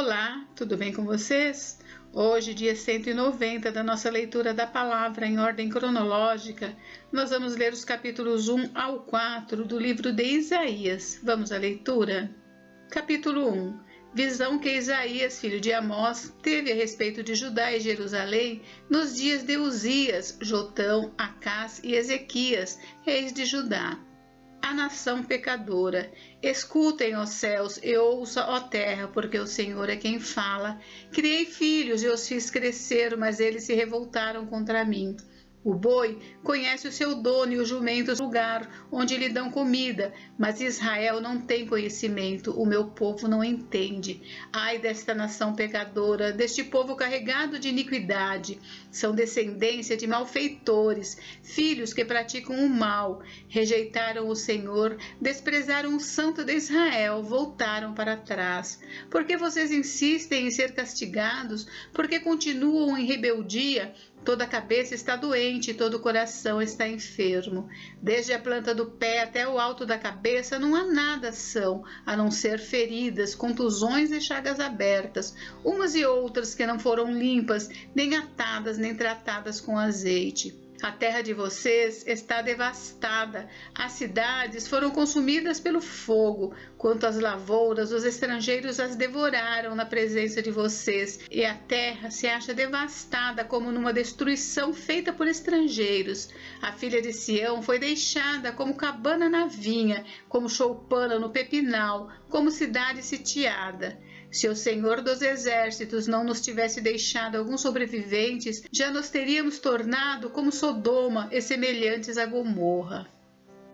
Olá, tudo bem com vocês? Hoje, dia 190 da nossa leitura da palavra em ordem cronológica, nós vamos ler os capítulos 1 ao 4 do livro de Isaías. Vamos à leitura? Capítulo 1. Visão que Isaías, filho de Amós, teve a respeito de Judá e Jerusalém nos dias de Uzias, Jotão, Acás e Ezequias, reis de Judá. A nação pecadora. Escutem, ó céus, e ouça, ó terra, porque o Senhor é quem fala. Criei filhos e os fiz crescer, mas eles se revoltaram contra mim. O boi conhece o seu dono e o jumento o lugar onde lhe dão comida, mas Israel não tem conhecimento, o meu povo não entende. Ai desta nação pecadora, deste povo carregado de iniquidade. São descendência de malfeitores, filhos que praticam o mal. Rejeitaram o Senhor, desprezaram o Santo de Israel, voltaram para trás. Por que vocês insistem em ser castigados? Por que continuam em rebeldia? Toda a cabeça está doente, todo o coração está enfermo. Desde a planta do pé até o alto da cabeça não há nada são, a não ser feridas, contusões e chagas abertas, umas e outras que não foram limpas, nem atadas, nem tratadas com azeite. A terra de vocês está devastada, as cidades foram consumidas pelo fogo. Quanto às lavouras, os estrangeiros as devoraram na presença de vocês, e a terra se acha devastada como numa destruição feita por estrangeiros. A filha de Sião foi deixada como cabana na vinha, como choupana no pepinal, como cidade sitiada. Se o Senhor dos Exércitos não nos tivesse deixado alguns sobreviventes, já nos teríamos tornado como Sodoma e semelhantes a Gomorra.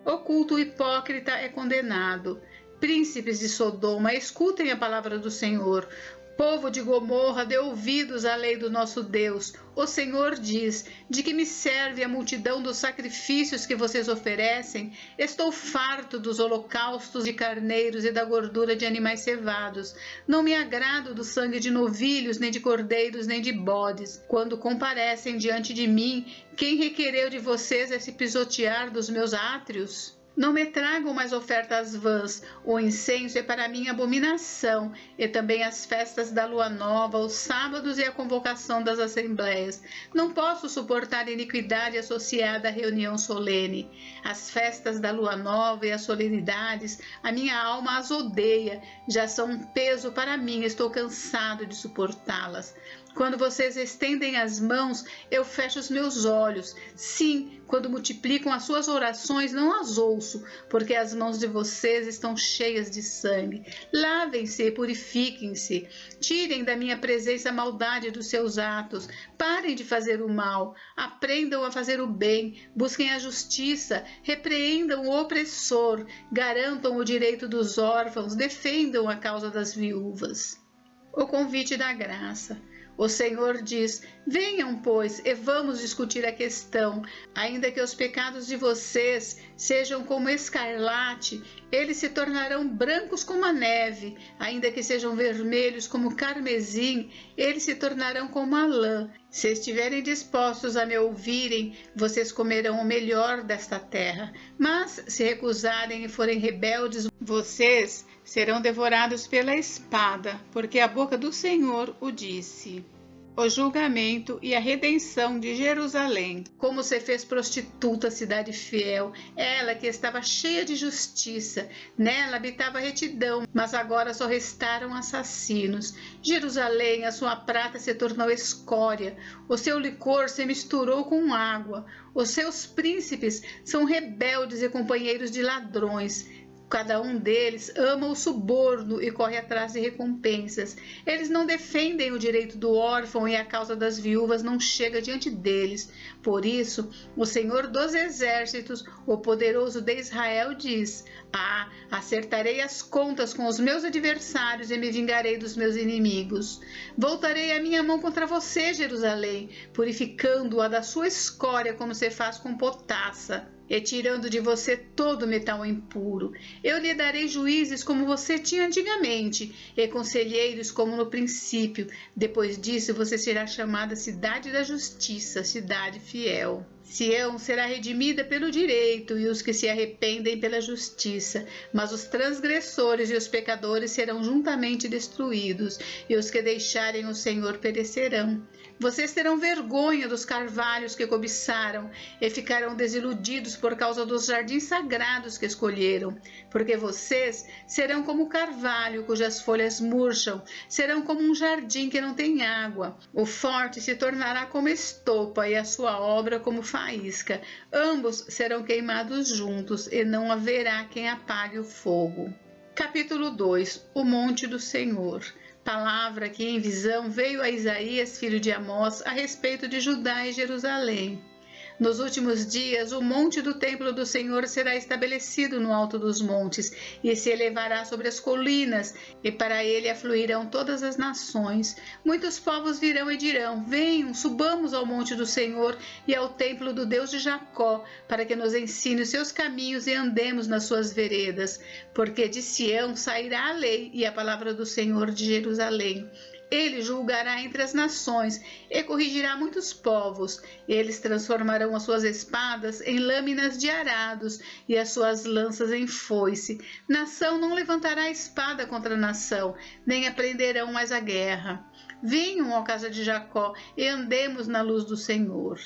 O culto hipócrita é condenado. Príncipes de Sodoma, escutem a palavra do Senhor. Povo de Gomorra, dê ouvidos à lei do nosso Deus. O Senhor diz: de que me serve a multidão dos sacrifícios que vocês oferecem? Estou farto dos holocaustos de carneiros e da gordura de animais cevados. Não me agrado do sangue de novilhos, nem de cordeiros, nem de bodes. Quando comparecem diante de mim, quem requereu de vocês esse pisotear dos meus átrios? Não me tragam mais ofertas vãs, o incenso é para mim abominação, e também as festas da lua nova, os sábados e a convocação das assembleias. Não posso suportar iniquidade associada à reunião solene. As festas da lua nova e as solenidades, a minha alma as odeia, já são um peso para mim, estou cansado de suportá-las. Quando vocês estendem as mãos, eu fecho os meus olhos. Sim, quando multiplicam as suas orações, não as ouço, porque as mãos de vocês estão cheias de sangue. Lavem-se e purifiquem-se. Tirem da minha presença a maldade dos seus atos. Parem de fazer o mal. Aprendam a fazer o bem. Busquem a justiça. Repreendam o opressor. Garantam o direito dos órfãos. Defendam a causa das viúvas. O convite da graça. O Senhor diz: venham, pois, e vamos discutir a questão. Ainda que os pecados de vocês sejam como escarlate, eles se tornarão brancos como a neve. Ainda que sejam vermelhos como carmesim, eles se tornarão como a lã. Se estiverem dispostos a me ouvirem, vocês comerão o melhor desta terra. Mas, se recusarem e forem rebeldes, vocês serão devorados pela espada, porque a boca do Senhor o disse. O julgamento e a redenção de Jerusalém. Como se fez prostituta, cidade fiel, ela que estava cheia de justiça, nela habitava retidão, mas agora só restaram assassinos. Jerusalém, a sua prata se tornou escória, o seu licor se misturou com água, os seus príncipes são rebeldes e companheiros de ladrões. Cada um deles ama o suborno e corre atrás de recompensas. Eles não defendem o direito do órfão e a causa das viúvas não chega diante deles. Por isso, o Senhor dos Exércitos, o poderoso de Israel, diz: acertarei as contas com os meus adversários e me vingarei dos meus inimigos. Voltarei a minha mão contra você, Jerusalém, purificando-a da sua escória como se faz com potassa, e tirando de você todo metal impuro. Eu lhe darei juízes como você tinha antigamente, e conselheiros como no princípio. Depois disso, você será chamada Cidade da Justiça, Cidade Fiel. Sião será redimida pelo direito e os que se arrependem pela justiça, mas os transgressores e os pecadores serão juntamente destruídos, e os que deixarem o Senhor perecerão. Vocês terão vergonha dos carvalhos que cobiçaram e ficarão desiludidos por causa dos jardins sagrados que escolheram, porque vocês serão como o carvalho cujas folhas murcham, serão como um jardim que não tem água. O forte se tornará como estopa e a sua obra como faísca. Ambos serão queimados juntos e não haverá quem apague o fogo. Capítulo 2. O Monte do Senhor. Palavra que em visão veio a Isaías, filho de Amós, a respeito de Judá e Jerusalém. Nos últimos dias, o monte do templo do Senhor será estabelecido no alto dos montes e se elevará sobre as colinas, e para ele afluirão todas as nações. Muitos povos virão e dirão: venham, subamos ao monte do Senhor e ao templo do Deus de Jacó, para que nos ensine os seus caminhos e andemos nas suas veredas. Porque de Sião sairá a lei e a palavra do Senhor de Jerusalém. Ele julgará entre as nações e corrigirá muitos povos. Eles transformarão as suas espadas em lâminas de arados e as suas lanças em foice. Nação não levantará espada contra nação, nem aprenderão mais a guerra. Venham, ó casa de Jacó, e andemos na luz do Senhor.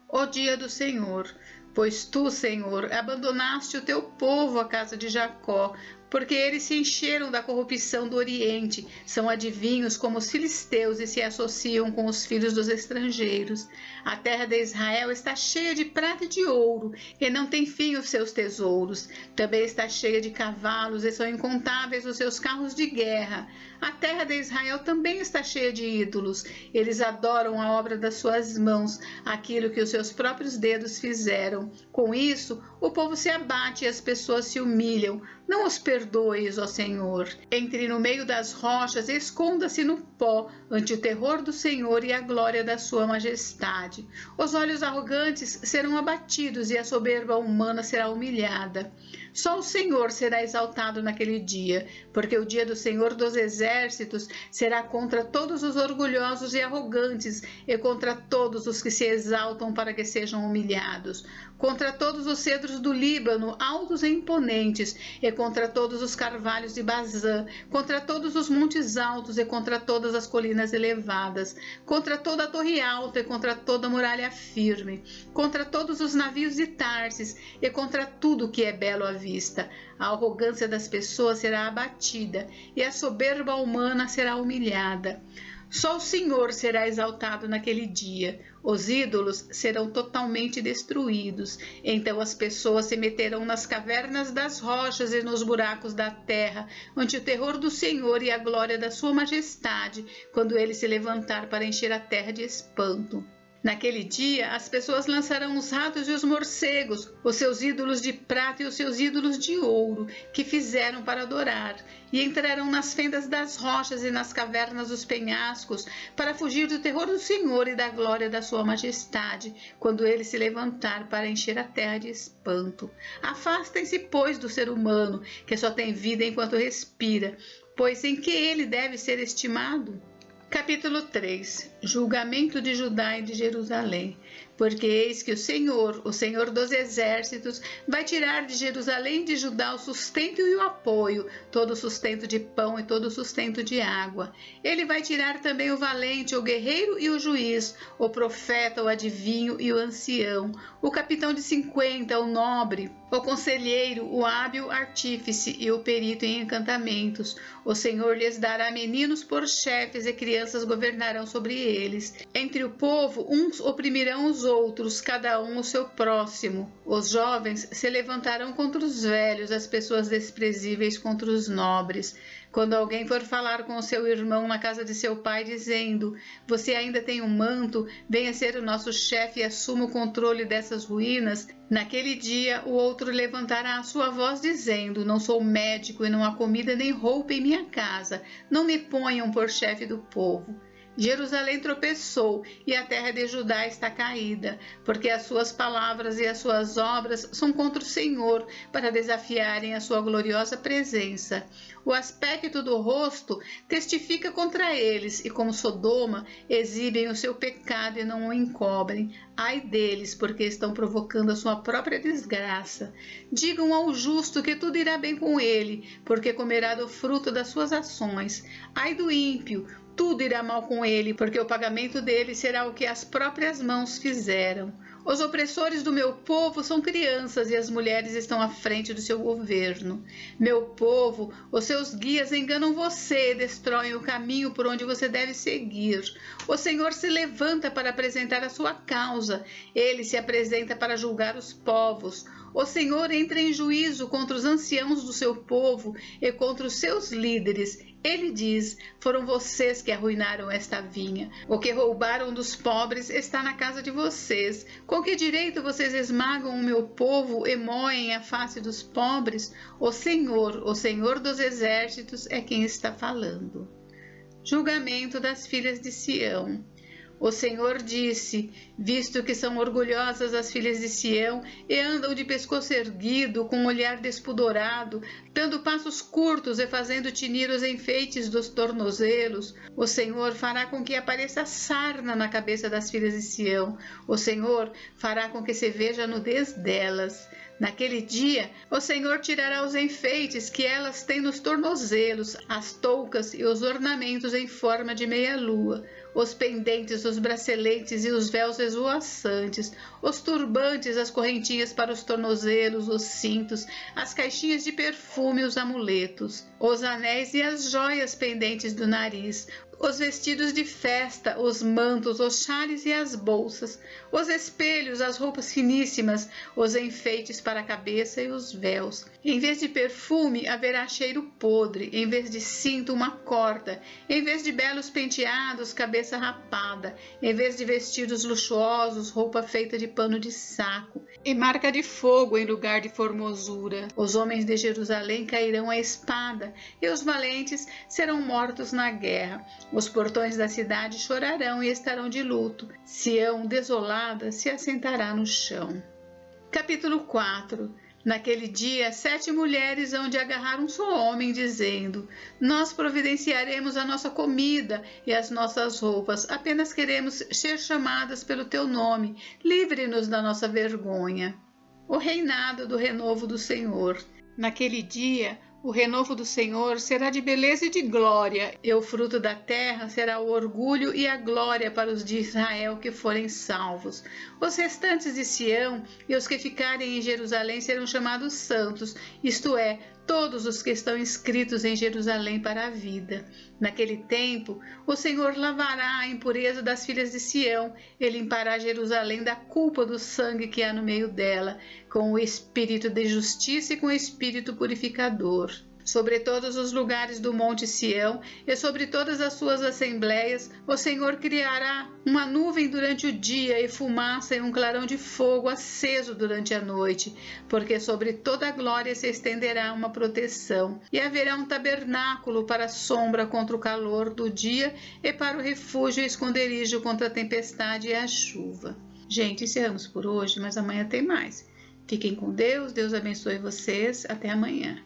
O dia do Senhor. Pois tu, Senhor, abandonaste o teu povo, a casa de Jacó, porque eles se encheram da corrupção do Oriente, são adivinhos como os filisteus e se associam com os filhos dos estrangeiros. A terra de Israel está cheia de prata e de ouro, e não tem fim os seus tesouros. Também está cheia de cavalos, e são incontáveis os seus carros de guerra. A terra de Israel também está cheia de ídolos. Eles adoram a obra das suas mãos, aquilo que os seus próprios dedos fizeram. Com isso, o povo se abate e as pessoas se humilham. Não os perdoes, ó Senhor. Entre no meio das rochas e esconda-se no pó, ante o terror do Senhor e a glória da sua majestade. Os olhos arrogantes serão abatidos e a soberba humana será humilhada. Só o Senhor será exaltado naquele dia, porque o dia do Senhor dos Exércitos será contra todos os orgulhosos e arrogantes e contra todos os que se exaltam para que sejam humilhados, contra todos os cedros do Líbano, altos e imponentes, e contra todos os carvalhos de Bazã, contra todos os montes altos e contra todas as colinas elevadas, contra toda a torre alta e contra toda a muralha firme, contra todos os navios de Tarsis e contra tudo que é belo à vista. A arrogância das pessoas será abatida e a soberba humana será humilhada. Só o Senhor será exaltado naquele dia. Os ídolos serão totalmente destruídos. Então as pessoas se meterão nas cavernas das rochas e nos buracos da terra, ante o terror do Senhor e a glória da sua majestade, quando ele se levantar para encher a terra de espanto. Naquele dia, as pessoas lançarão os ratos e os morcegos, os seus ídolos de prata e os seus ídolos de ouro, que fizeram para adorar, e entrarão nas fendas das rochas e nas cavernas dos penhascos, para fugir do terror do Senhor e da glória da sua majestade, quando ele se levantar para encher a terra de espanto. Afastem-se, pois, do ser humano, que só tem vida enquanto respira, pois em que ele deve ser estimado? Capítulo 3. Julgamento de Judá e de Jerusalém. Porque eis que o Senhor dos Exércitos, vai tirar de Jerusalém e de Judá o sustento e o apoio, todo o sustento de pão e todo o sustento de água. Ele vai tirar também o valente, o guerreiro e o juiz, o profeta, o adivinho e o ancião, o capitão de 50, o nobre, o conselheiro, o hábil artífice e o perito em encantamentos. O Senhor lhes dará meninos por chefes e crianças governarão sobre eles. Entre o povo, uns oprimirão os outros, cada um o seu próximo. Os jovens se levantarão contra os velhos, as pessoas desprezíveis contra os nobres. Quando alguém for falar com o seu irmão na casa de seu pai, dizendo: você ainda tem um manto, venha ser o nosso chefe e assuma o controle dessas ruínas, naquele dia o outro levantará a sua voz dizendo: não sou médico e não há comida nem roupa em minha casa, não me ponham por chefe do povo. Jerusalém tropeçou e a terra de Judá está caída, porque as suas palavras e as suas obras são contra o Senhor, para desafiarem a sua gloriosa presença. O aspecto do rosto testifica contra eles, e como Sodoma, exibem o seu pecado e não o encobrem. Ai deles, porque estão provocando a sua própria desgraça. Digam ao justo que tudo irá bem com ele, porque comerá do fruto das suas ações. Ai do ímpio, tudo irá mal com ele, porque o pagamento dele será o que as próprias mãos fizeram. Os opressores do meu povo são crianças e as mulheres estão à frente do seu governo. Meu povo, os seus guias enganam você e destroem o caminho por onde você deve seguir. O Senhor se levanta para apresentar a sua causa. Ele se apresenta para julgar os povos. O Senhor entra em juízo contra os anciãos do seu povo e contra os seus líderes. Ele diz: foram vocês que arruinaram esta vinha. O que roubaram dos pobres está na casa de vocês. Com que direito vocês esmagam o meu povo e moem a face dos pobres? O Senhor dos exércitos é quem está falando. Julgamento das filhas de Sião. O Senhor disse: visto que são orgulhosas as filhas de Sião e andam de pescoço erguido, com um olhar despudorado, dando passos curtos e fazendo tinir os enfeites dos tornozelos, o Senhor fará com que apareça sarna na cabeça das filhas de Sião. O Senhor fará com que se veja a nudez delas. Naquele dia, o Senhor tirará os enfeites que elas têm nos tornozelos, as toucas e os ornamentos em forma de meia-lua, os pendentes, os braceletes e os véus esvoaçantes, os turbantes, as correntinhas para os tornozelos, os cintos, as caixinhas de perfume e os amuletos, os anéis e as joias pendentes do nariz, os vestidos de festa, os mantos, os xales e as bolsas, os espelhos, as roupas finíssimas, os enfeites para a cabeça e os véus. Em vez de perfume, haverá cheiro podre, em vez de cinto, uma corda, em vez de belos penteados, cabeça rapada, em vez de vestidos luxuosos, roupa feita de pano de saco, e marca de fogo em lugar de formosura. Os homens de Jerusalém cairão à espada, e os valentes serão mortos na guerra. Os portões da cidade chorarão e estarão de luto. Sião, desolada, se assentará no chão. Capítulo 4. Naquele dia, 7 mulheres hão de agarrar um só homem, dizendo: nós providenciaremos a nossa comida e as nossas roupas, apenas queremos ser chamadas pelo teu nome, livre-nos da nossa vergonha. O reinado do renovo do Senhor. Naquele dia, o renovo do Senhor será de beleza e de glória, e o fruto da terra será o orgulho e a glória para os de Israel que forem salvos. Os restantes de Sião e os que ficarem em Jerusalém serão chamados santos, isto é, todos os que estão inscritos em Jerusalém para a vida. Naquele tempo, o Senhor lavará a impureza das filhas de Sião e limpará Jerusalém da culpa do sangue que há no meio dela, com o espírito de justiça e com o espírito purificador. Sobre todos os lugares do monte Sião e sobre todas as suas assembleias, o Senhor criará uma nuvem durante o dia e fumaça e um clarão de fogo aceso durante a noite, porque sobre toda a glória se estenderá uma proteção, e haverá um tabernáculo para a sombra contra o calor do dia e para o refúgio e esconderijo contra a tempestade e a chuva. Gente, encerramos por hoje, mas amanhã tem mais. Fiquem com Deus, Deus abençoe vocês, até amanhã.